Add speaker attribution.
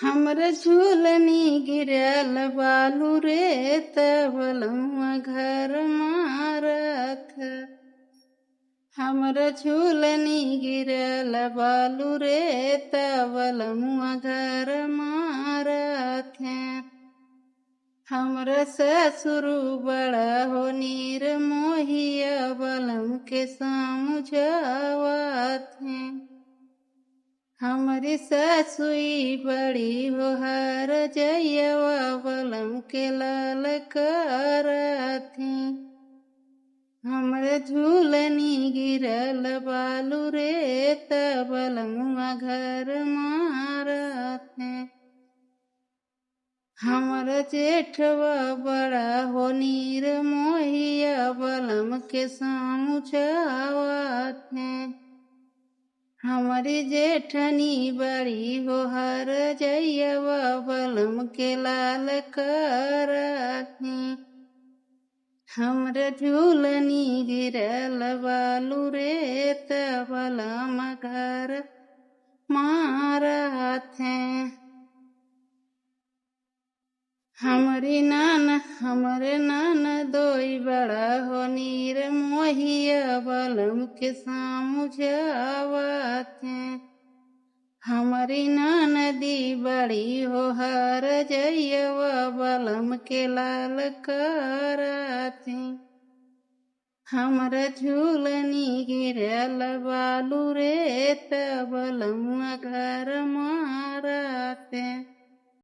Speaker 1: हमरे झूलनी गिरल बालू रे तबलमुआ घर मारत। हमरे झूलनी गिरल बालू रे तबलमुआ घर मारत हैं। हमरे ससुरु बड़ा हो नीर मोहिया बलम के समझावत हैं। हमारी सासुई बड़ी हो हर जयवा बलम के लाल करत हैं। हमरे झूलनी गिरल बालू रे तबलमुआ घर मारत हैं। हमर जेठवा बड़ा हो नीर मोहिया बलम के समझावत हैं। हमारी जेठनी बड़ी हो हर जयवा बलम के लाल करत हैं। हमरे झूलनी गिरल बालू रे तबलम घर मारत हैं। हमरे नाना दोई बड़ा हो नीर मोहिया बलम के समझावत हैं। हमारी ननदी बड़ी हो हर जयवा बलम के लाल करत हैं। हमरा झूलनी गिरल बालू रे तबलमुआ घर मारत हैं।